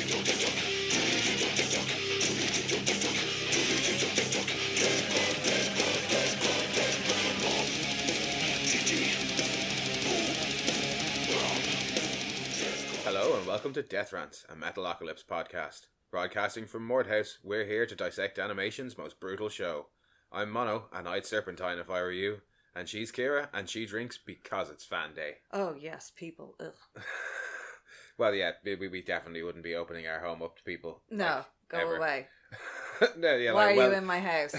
Hello and welcome to Death Rants, a Metalocalypse podcast. Broadcasting from MordHaus, we're here to dissect animation's most brutal show. I'm Mono, and I'd Serpentine if I were you. And she's Kira, and she drinks because it's fan day. Oh yes, people. Ugh. Well, yeah, we definitely wouldn't be opening our home up to people. No, like, go ever. away. No, yeah, Why like, are you in my house?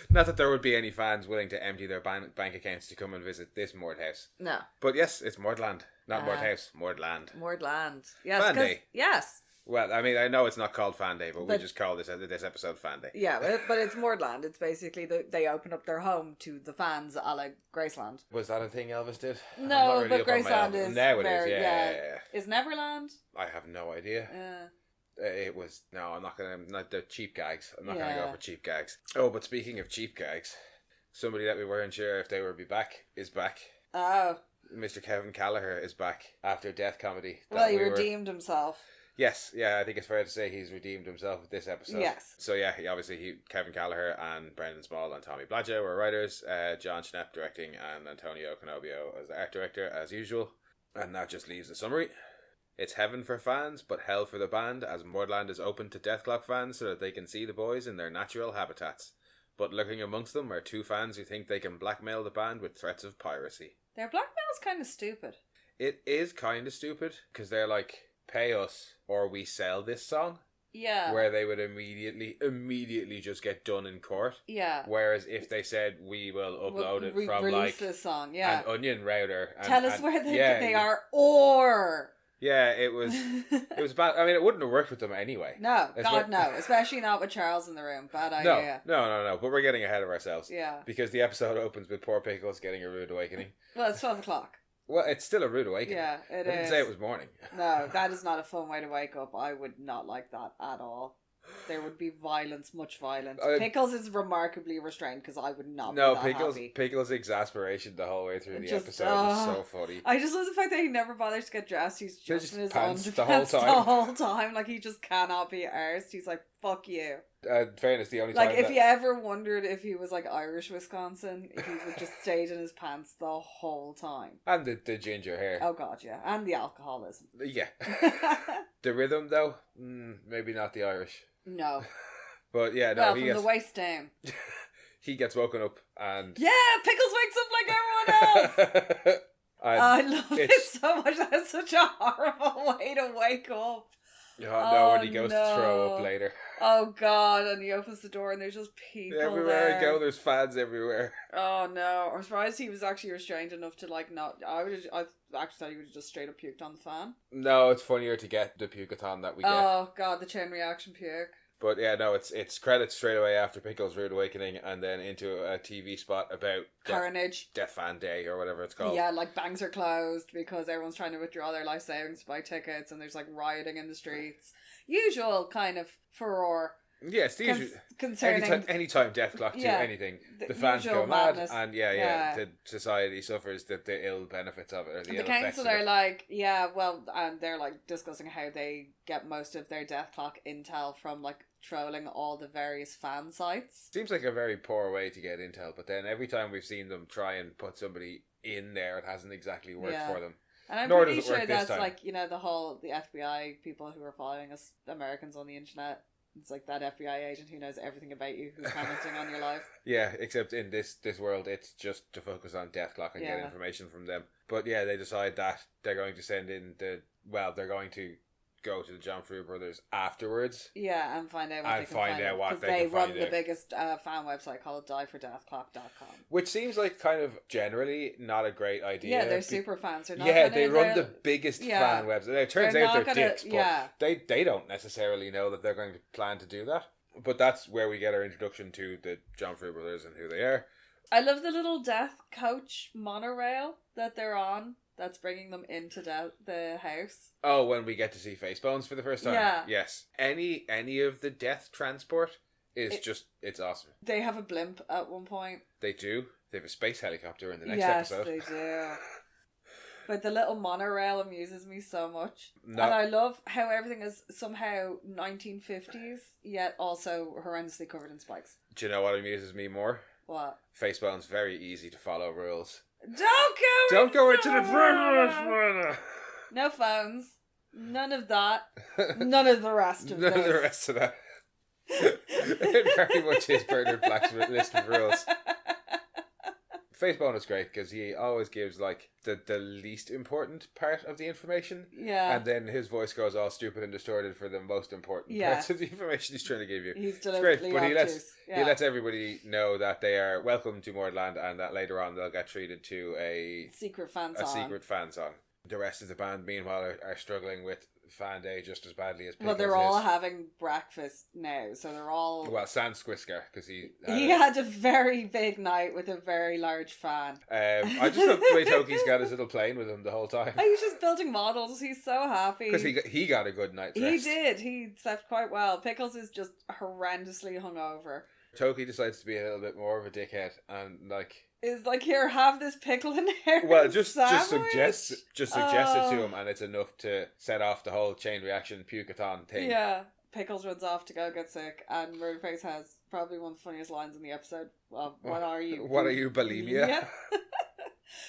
Not that there would be any fans willing to empty their bank accounts to come and visit this MordHaus. No. But yes, it's Mordland. Not MordHaus, Mordland. Mordland. Yes. Fan day. Yes. Well, I mean, I know it's not called Fan Day, but we just call this episode Fan Day. Yeah, but it's Mordland. It's basically they open up their home to the fans a la Graceland. Was that a thing Elvis did? No, but Graceland is now it is. very, Yeah. Is Neverland? I have no idea. It was I'm not the cheap gags. I'm not gonna go for cheap gags. Oh, but speaking of cheap gags, somebody that we weren't sure if they would be back is back. Oh. Mr. Kevin Gallagher is back after Death Comedy. Well, he redeemed himself. Yes, yeah, I think it's fair to say he's redeemed himself with this episode. Yes. So yeah, Kevin Gallagher and Brendan Small and Tommy Bladjo were writers, John Schnepp directing, and Antonio Canobio as the art director, as usual. And that just leaves the summary. It's heaven for fans, but hell for the band, as Mordland is open to Deathclock fans so that they can see the boys in their natural habitats. But lurking amongst them are two fans who think they can blackmail the band with threats of piracy. Their blackmail's kind of stupid. It is kind of stupid, because they're like, pay us or we sell this song. Yeah. Where they would immediately just get done in court. Yeah. Whereas if they said, we will upload it from release this song, yeah. an Onion router. Tell us where they are, or... Yeah, it was bad. I mean, it wouldn't have worked with them anyway. No, God no. Especially not with Charles in the room. Bad idea. No. But we're getting ahead of ourselves. Yeah. Because the episode opens with poor Pickles getting a rude awakening. Well, it's 12 o'clock. Well, it's still a rude awakening. Yeah, it is. I didn't say it was morning. No, that is not a fun way to wake up. I would not like that at all. There would be violence, much violence. Pickles is remarkably restrained because I would not be that happy. Pickles' exasperation the whole way through the episode was so funny. I just love the fact that he never bothers to get dressed. He's just in his underpants the whole time. Like, he just cannot be arsed. He's like, fuck you. Fairness, the only time if you ever wondered if he was like Irish Wisconsin, he would just stayed in his pants the whole time. And the ginger hair. Oh god, yeah. And the alcoholism. Yeah. The rhythm though, maybe not the Irish. No. But yeah, no. Well, from the waist down. He gets woken up and... Yeah, Pickles wakes up like everyone else! I love it so much. That's such a horrible way to wake up. When he goes to throw up later. Oh god, and he opens the door and there's just people everywhere there. I go, there's fans everywhere. Oh no, I'm surprised he was actually restrained enough to like not... I actually thought he would have just straight up puked on the fan. No, it's funnier to get the puke-a-thon that we get. Oh god, the chain reaction puke. But yeah, no, it's credits straight away after Pickles' Rude Awakening and then into a TV spot about Carnage. Dethfanday or whatever it's called. Yeah, like banks are closed because everyone's trying to withdraw their life savings to buy tickets and there's like rioting in the streets. Usual kind of furore. Yes, the usual. Concerning anytime Deathclock do anything, the fans go madness. mad, and the society suffers the ill benefits of it, or the ill effects of it. Council are like, and they're like discussing how they get most of their Deathclock intel from like trolling all the various fan sites. Seems like a very poor way to get intel, but then every time we've seen them try and put somebody in there, it hasn't exactly worked for them. And I'm pretty sure that's like, the FBI people who are following us Americans on the internet. It's like that FBI agent who knows everything about you, who's commenting on your life. Yeah, except in this world, it's just to focus on Deathclock and get information from them. But yeah, they decide that they're going to send in they're going to go to the John Frew brothers afterwards. Yeah, and find out what they can find. Because they run the biggest fan website called diefordeathclock.com. Which seems like kind of generally not a great idea. Yeah, they're super fans. They're not they run the biggest fan website. It turns out they're dicks, but they don't necessarily know that they're going to plan to do that. But that's where we get our introduction to the John Frew brothers and who they are. I love the little death coach monorail that they're on. That's bringing them into the house. Oh, when we get to see Facebones for the first time? Yeah. Yes. Any of the death transport is it's awesome. They have a blimp at one point. They do. They have a space helicopter in the next episode. Yes, they do. But the little monorail amuses me so much. No. And I love how everything is somehow 1950s, yet also horrendously covered in spikes. Do you know what amuses me more? What? Facebones very easy to follow rules. Don't go into the... No phones. None of that. None of the rest of None of the rest of that. It very much is Bernard Black's list of rules. Facebone is great because he always gives like the least important part of the information. Yeah. And then his voice goes all stupid and distorted for the most important parts of the information he's trying to give you. He's deliberately great, but he lets everybody know that they are welcome to Mordland and that later on they'll get treated to a secret fan song. The rest of the band, meanwhile, are struggling with Dethfanday just as badly as Pickles. Well, they're all having breakfast now, so they're all... Well, sans Squisker, because he had a very big night with a very large fan. I just love the way Toki's got his little plane with him the whole time. He's just building models. He's so happy. Because he got a good night's rest. He did. He slept quite well. Pickles is just horrendously hungover. Toki decides to be a little bit more of a dickhead and like... Is like, here, have this pickle in here. Well, just suggest it to him, and it's enough to set off the whole chain reaction puke-a-thon thing. Yeah, Pickles runs off to go get sick, and Murderface has probably one of the funniest lines in the episode. What are you? What are you, bulimia? Yeah.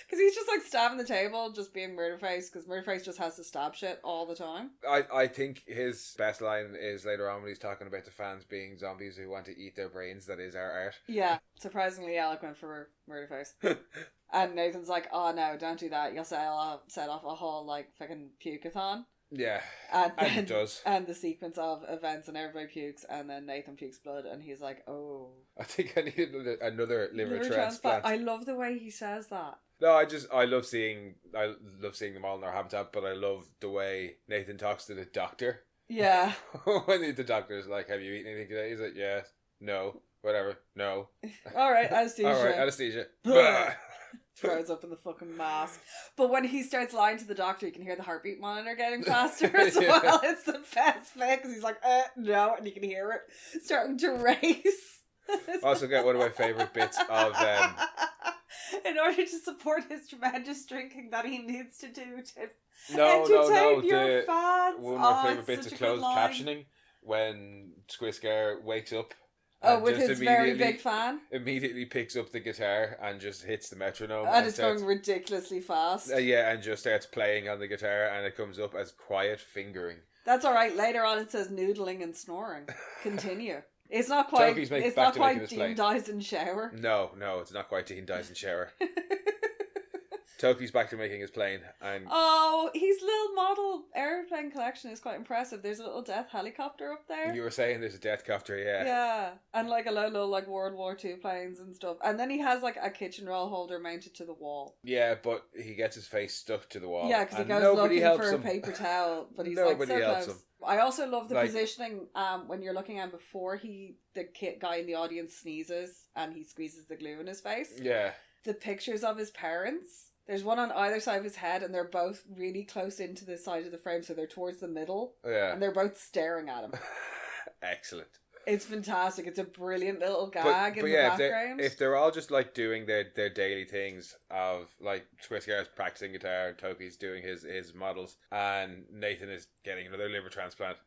Because he's just like stabbing the table, just being Murderface, because Murderface just has to stab shit all the time. I think his best line is later on when he's talking about the fans being zombies who want to eat their brains, that is our art. Yeah, surprisingly eloquent for Murderface. And Nathan's like, oh no, don't do that, you'll set off a whole like fucking puke-a-thon. Yeah, and it does. And the sequence of events, and everybody pukes, and then Nathan pukes blood, and he's like, oh. I think I need another liver transplant. I love the way he says that. No, I love seeing them all in their habitat, but I love the way Nathan talks to the doctor. Yeah. When the doctor's like, have you eaten anything today? He's like, yeah, no, whatever, no. Alright, anesthesia. Alright, anesthesia. Throws up in the fucking mask. But when he starts lying to the doctor, you can hear the heartbeat monitor getting faster as well. It's the best bit, because he's like, no, and you can hear it starting to race. Also get one of my favourite bits of... in order to support his tremendous drinking that he needs to do to entertain your fans. One of my favourite bits is closed captioning when Squisker wakes up. With his very big fan. Immediately picks up the guitar and just hits the metronome. And it's going ridiculously fast. And just starts playing on the guitar, and it comes up as quiet fingering. That's alright. Later on it says noodling and snoring. Continue. It's not quite Dean dies in shower. No, it's not quite Dean dies in shower. Toki's back to making his plane, and his little model airplane collection is quite impressive. There's a little death helicopter up there. You were saying there's a death copter, yeah. Yeah, and like a load of like World War II planes and stuff. And then he has like a kitchen roll holder mounted to the wall. Yeah, but he gets his face stuck to the wall. Yeah, because he goes looking for a paper towel, but he's like so close. Him. I also love the positioning when you're looking at him before the guy in the audience sneezes and he squeezes the glue in his face. Yeah. The pictures of his parents. There's one on either side of his head, and they're both really close into the side of the frame, so they're towards the middle. Yeah. And they're both staring at him. Excellent. It's fantastic. It's a brilliant little gag in the background. If they're all just like doing their daily things of like Squiscar's practicing guitar, Toki's doing his models, and Nathan is getting another liver transplant.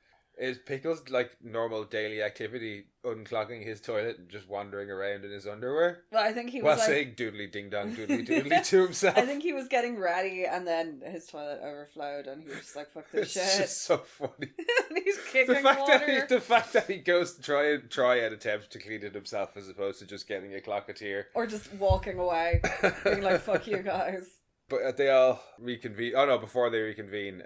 Is Pickles like normal daily activity unclogging his toilet and just wandering around in his underwear? Well, I think he was saying doodly ding dong doodly doodly to himself. I think he was getting ready, and then his toilet overflowed, and he was just like, "Fuck this shit." It's just so funny. And he's kicking water. The fact that he goes to try and attempt to clean it himself, as opposed to just getting a clocketeer or just walking away, being like, "Fuck you guys." But they all reconvene. Oh no! Before they reconvene,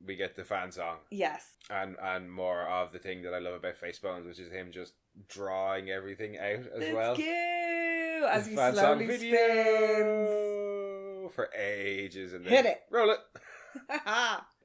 we get the fan song. Yes. And more of the thing that I love about Facebones, which is him just drawing everything out as well. It's cute! As he slowly spins. For ages. And then hit it! Roll it!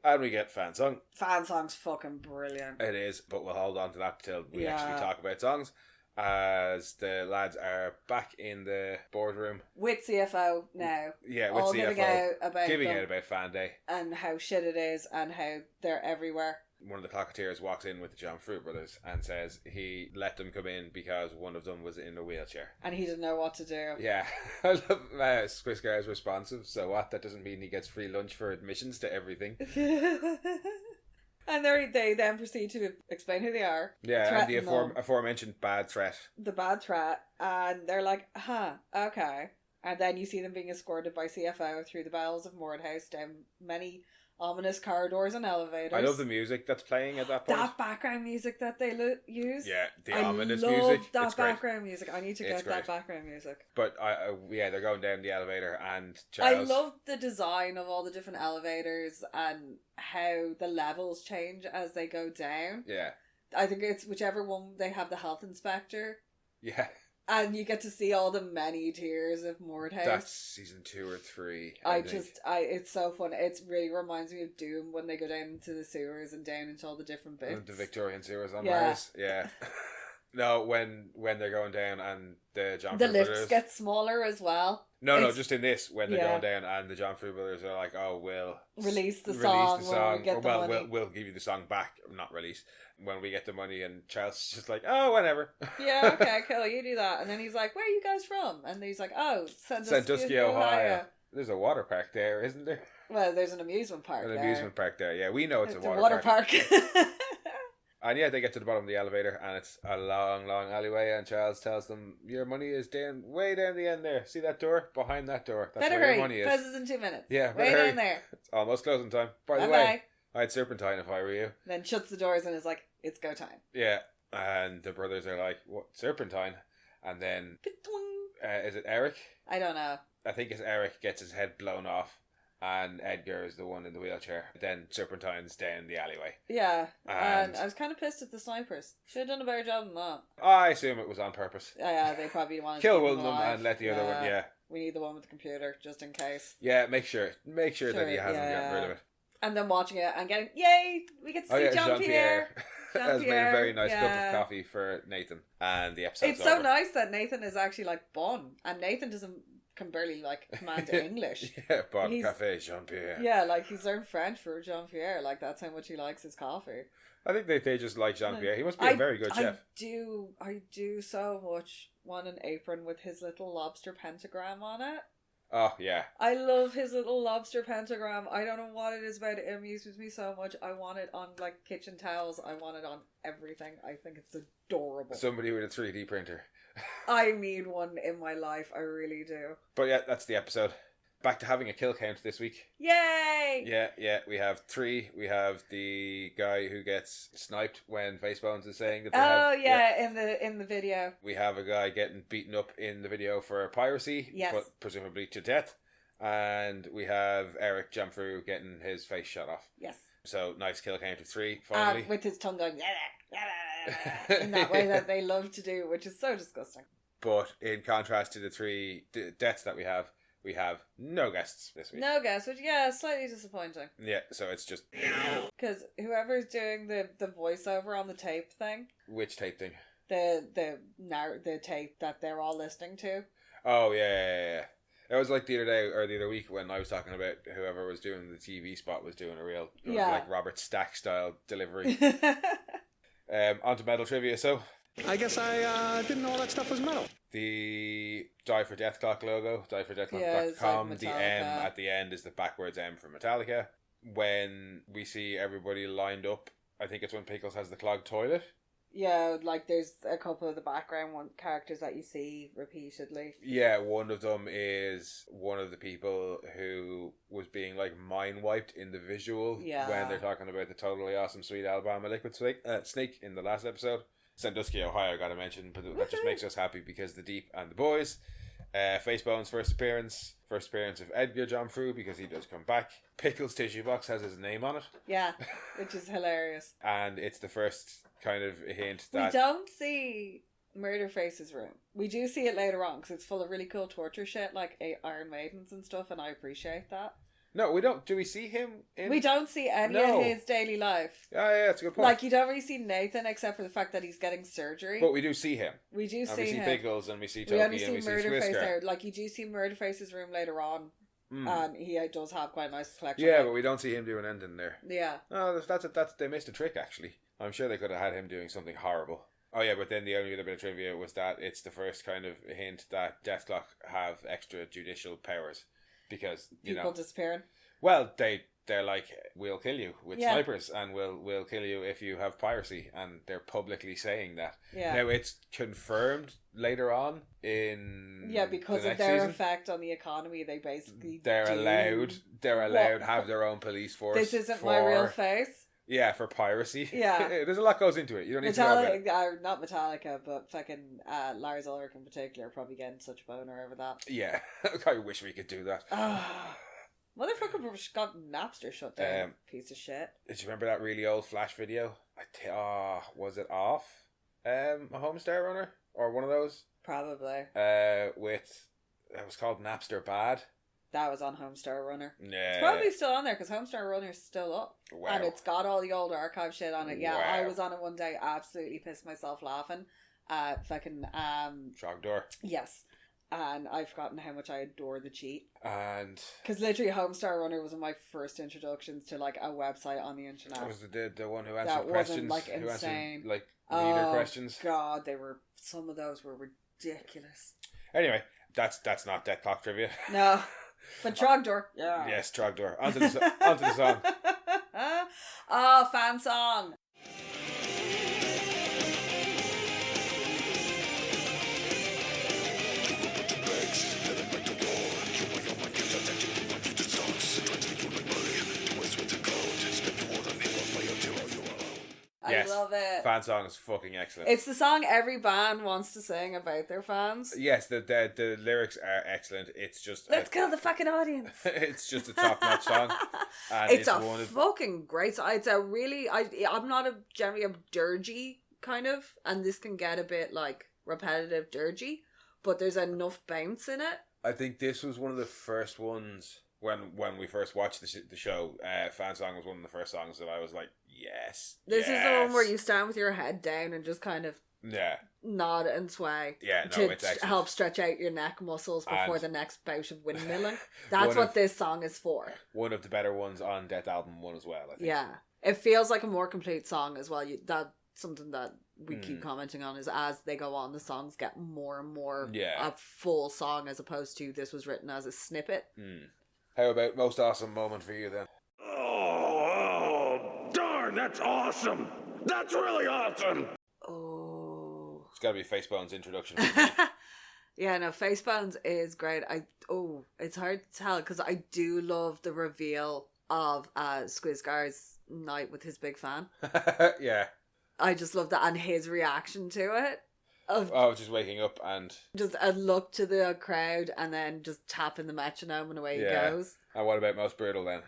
And we get fan song. Fan song's fucking brilliant. It is, but we'll hold on to that till we actually talk about songs. As the lads are back in the boardroom with CFO now, with all CFO giving out about Fan Day and how shit it is and how they're everywhere. one of the clocketeers walks in with the John Fruit brothers and says he let them come in because one of them was in a wheelchair. And he didn't know what to do. Yeah. I love Squiscar's responsive. So what? That doesn't mean he gets free lunch for admissions to everything. And they then proceed to explain who they are. Yeah, and the aforementioned bad threat. The bad threat. And they're like, okay. And then you see them being escorted by CFO through the bowels of MordHaus down many ominous corridors and elevators. I love the music that's playing at that point. That background music that they use. Yeah, the ominous music. I love that it's background great. music. I need to get that background music. But they're going down the elevator and Charles... I love the design of all the different elevators and how the levels change as they go down. Yeah. I think it's whichever one they have the health inspector. Yeah. And you get to see all the many tiers of MordHaus. That's season 2 or 3. It's so fun. It really reminds me of Doom when they go down into the sewers and down into all the different bits. The Victorian sewers on Mars. Yeah. No, when they're going down and the John Fruit lifts brothers get smaller as well. No, just in this when they're going down and the John Fruit brothers are like, "Oh, we'll release the song. When we get the money. We'll give you the song back, not release when we get the money." And Charles is just like, "Oh, whatever." Yeah, okay, cool, you do that. And then he's like, "Where are you guys from?" And he's like, "Oh, Sandusky, Ohio. There's a water park there, isn't there? Well, there's an amusement park. Amusement park there. Yeah, we know it's a water park. And yeah, they get to the bottom of the elevator and it's a long, long alleyway and Charles tells them, your money is way down the end there. See that door? Behind that door. That's better where hurry. Your money is. Closes in 2 minutes. Yeah, way down there. It's almost closing time. By the way, I'd serpentine if I were you. Then shuts the doors and is like, it's go time. Yeah, and the brothers are like, what, serpentine? And then, is it Eric? I don't know. I think it's Eric gets his head blown off. And Edgar is the one in the wheelchair. Then Serpentine's down the alleyway. Yeah, and I was kind of pissed at the snipers. Should have done a better job than that. I assume it was on purpose. Yeah, they probably wanted kill to one of them and let the other one. Yeah, we need the one with the computer just in case. Yeah, make sure that he hasn't gotten rid of it. And then watching it and getting, yay, we get to see Jean-Pierre. Has made a very nice cup of coffee for Nathan, and the episode's It's so nice that Nathan is actually like Bon, and Nathan can barely like command English. Yeah, Bon Café Jean-Pierre. Yeah, like he's learned French for Jean-Pierre. Like that's how much he likes his coffee. I think they just like Jean-Pierre. He must be a very good chef. I do so much want an apron with his little lobster pentagram on it. Oh, yeah. I love his little lobster pentagram. I don't know what it is about it. It amuses me so much. I want it on like kitchen towels. I want it on everything. I think it's adorable. Somebody with a 3D printer. I need one in my life. I really do. But yeah, that's the episode. Back to having a kill count this week. Yay! Yeah. We have 3. We have the guy who gets sniped when Facebones is saying that in the video. We have a guy getting beaten up in the video for piracy, but presumably to death. And we have Eric Jamfru getting his face shot off. Yes. So nice kill count of 3, finally. With his tongue going in that way that they love to do, which is so disgusting. But in contrast to the 3 deaths that we have no guests this week. No guests, which slightly disappointing. Yeah, so it's just because whoever's doing the voiceover on the tape thing. Which tape thing? The tape that they're all listening to. Oh yeah. It was like the other day or the other week when I was talking about whoever was doing the TV spot was doing a real like Robert Stack style delivery. On to metal trivia. So I guess I didn't know that stuff was metal. The Die for Death Clock logo, diefordeathclock.com, like the M at the end is the backwards M for Metallica. When we see everybody lined up, I think it's when Pickles has the clogged toilet. Yeah, like there's a couple of the background characters that you see repeatedly. Yeah, one of them is one of the people who was being like mind wiped in the visual when they're talking about the totally awesome Sweet Alabama Liquid Snake in the last episode. Sandusky, Ohio, got to mention, but that just makes us happy because the Deep and the boys. Facebones' first appearance of Edgar Jamfru because he does come back. Pickles' tissue box has his name on it. Yeah, which is hilarious. And it's the first kind of hint that we don't see Murderface's room. We do see it later on because it's full of really cool torture shit like Iron Maidens and stuff, and I appreciate that. No, we don't. Do we see him in... We don't see any of his daily life. Yeah, that's a good point. Like, you don't really see Nathan except for the fact that he's getting surgery. But we do see him. We do see him. We see Pickles and we see Toki and we see Murderface Swisker. there. Like, you do see Murderface's room later on. And he does have quite a nice collection. Yeah, but we don't see him doing anything there. Yeah. Oh, that's they missed a trick, actually. I'm sure they could have had him doing something horrible. Oh yeah, but then the only other bit of trivia was that it's the first kind of hint that Deathclock have extrajudicial powers, because people disappearing. Well, they're like, we'll kill you with snipers, and we'll kill you if you have piracy, and they're publicly saying that. Yeah. Now it's confirmed later on in because of their effect on the economy, they basically they're allowed to have their own police force. This isn't my real face. Yeah, for piracy. Yeah. There's a lot goes into it. You don't need to know about it. Not Metallica, but fucking Lars Ulrich in particular probably getting such a boner over that. Yeah. I wish we could do that. Motherfucker got Napster shut down. Piece of shit. Did you remember that really old Flash video? Was it off? A Homestar Runner? Or one of those? Probably. It was called Napster Bad. That was on Homestar Runner. Yeah. It's probably still on there because Homestar Runner's still up. Wow. And it's got all the old archive shit on it. Yeah, Wow. I was on it one day, absolutely pissed myself laughing. Fucking Trogdor. Yes. And I've forgotten how much I adore the cheat. And because literally Homestar Runner was one of my first introductions to like a website on the internet. That was the one who answered that questions. Wasn't like who insane. Answered, like reader questions. God, some of those were ridiculous. Anyway, that's not Death Clock trivia. No. But Trogdor. Yeah. Yes, Trogdor. Onto the song. Fan song. Yes. I love it. Fan song is fucking excellent. It's the song every band wants to sing about their fans. Yes, the lyrics are excellent. It's just let's kill the fucking audience. It's just a top notch song. And it's a fucking great song. It's a really I'm not generally a dirgy kind of, and this can get a bit like repetitive dirgy, but there's enough bounce in it. I think this was one of the first ones when we first watched the show. Fan song was one of the first songs that I was like, yes. This is the one where you stand with your head down and just kind of nod and sway. Yeah, no, to it's excellent. Help stretch out your neck muscles before the next bout of windmilling. That's what this song is for. One of the better ones on Death Album 1 as well, I think. Yeah. It feels like a more complete song as well. That's something that we keep commenting on, is as they go on, the songs get more and more a full song, as opposed to this was written as a snippet. How about most awesome moment for you then? Oh, darn, that's awesome. That's really awesome. Oh. It's got to be Facebones' introduction. Yeah, no, Facebones is great. It's hard to tell because I do love the reveal of Squizgar's night with his big fan. Yeah. I just love that, and his reaction to it. Just waking up and just a look to the crowd and then just tapping the metronome and away he goes. And what about most brutal then?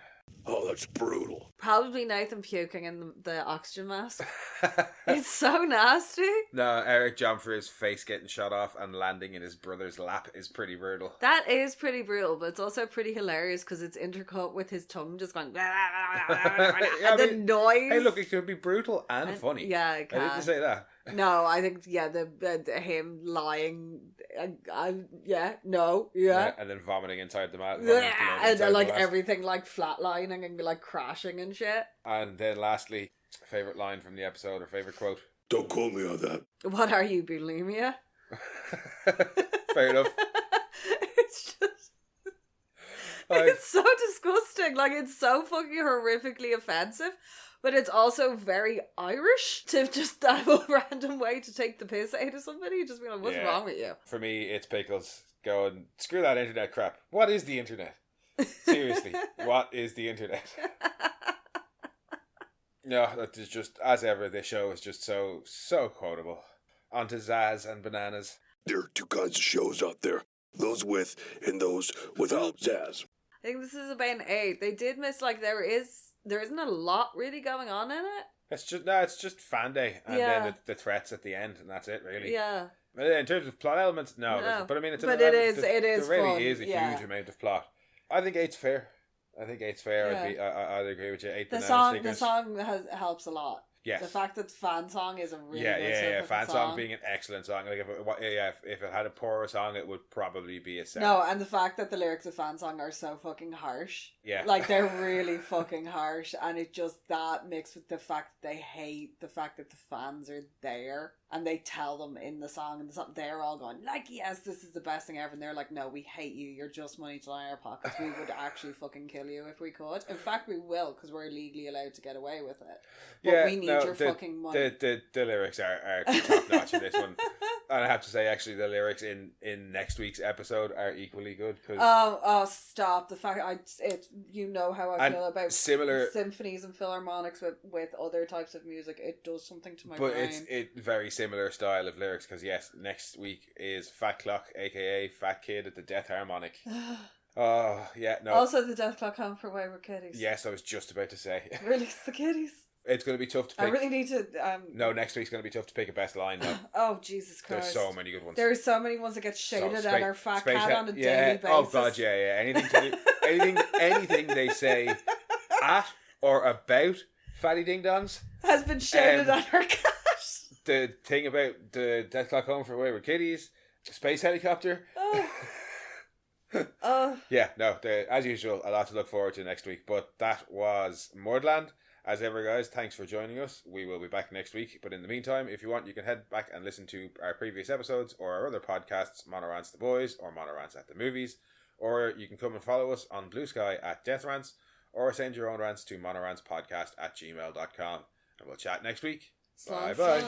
Oh, that's brutal. Probably Nathan puking in the oxygen mask. It's so nasty. No, Eric John for his face getting shot off and landing in his brother's lap is pretty brutal. That is pretty brutal, but it's also pretty hilarious because it's intercut with his tongue just going and the noise. Hey, look, it could be brutal and funny. Yeah, it can. I didn't say that. No, I think the him lying. And then vomiting inside the mouth. And then like everything like flatlining and like crashing and shit. And then lastly, favorite line from the episode or favorite quote. Don't quote me on that. What are you, bulimia? Fair enough. It's just it's so disgusting. Like, it's so fucking horrifically offensive. But it's also very Irish to just have a random way to take the piss out of somebody. Just be like, what's wrong with you? For me, it's Pickles going, screw that internet crap. What is the internet? Seriously, what is the internet? No, that is just, as ever, this show is just so quotable. On to Zaz and Bananas. There are two kinds of shows out there. Those with and those without Zaz. I think this is about an 8. They did miss, like, there isn't a lot really going on in it. It's just Fanday and then the threats at the end, and that's it, really. Yeah. In terms of plot elements, no. But I mean, it is there really fun. is a huge amount of plot. I think 8's fair. Yeah. I'd agree with you. 8 The banana song helps a lot. Yes. The fact that fan song is a really yeah, good yeah, yeah. Fan song song being an excellent song. Like if it had a poorer song, it would probably be a 7. No, and the fact that the lyrics of fan song are so fucking harsh. Yeah. Like, they're really fucking harsh, and it just, that mixed with the fact that they hate the fact that the fans are there, and they tell them in the song, and they're all going, like, yes, this is the best thing ever, and they're like, no, we hate you, you're just money to line our pockets, we would actually fucking kill you if we could. In fact, we will, because we're legally allowed to get away with it. But we need your fucking money. The lyrics are top notch in this one. And I have to say, actually, the lyrics in next week's episode are equally good. Cause Stop. The fact, you know how I feel about similar symphonies and philharmonics with other types of music. It does something to my brain. But it's very similar style of lyrics, because yes, next week is Fat Clock, aka Fat Kid at the Death Harmonic. Oh, yeah, no. Also, the Death Clock Home for Wayward Kiddies. Yes, I was just about to say. Release the kiddies. It's going to be tough to pick. I really need to... No, next week's going to be tough to pick a best line, though. Oh, Jesus Christ. There's so many good ones. There's so many ones that get shouted at our fat cat on a daily basis. Oh, God, yeah. Anything they say at or about Fatty Ding Dongs has been shouted at our cat. The thing about the Death Clock Home for Wayward Kiddies, Space Helicopter. Yeah, no, as usual, a lot to look forward to next week. But that was Mordland. As ever, guys, thanks for joining us. We will be back next week. But in the meantime, if you want, you can head back and listen to our previous episodes or our other podcasts, Monorants the Boys or Monorants at the Movies. Or you can come and follow us on Blue Sky at Death Rants, or send your own rants to monorantspodcast@gmail.com. And we'll chat next week. Bye-bye.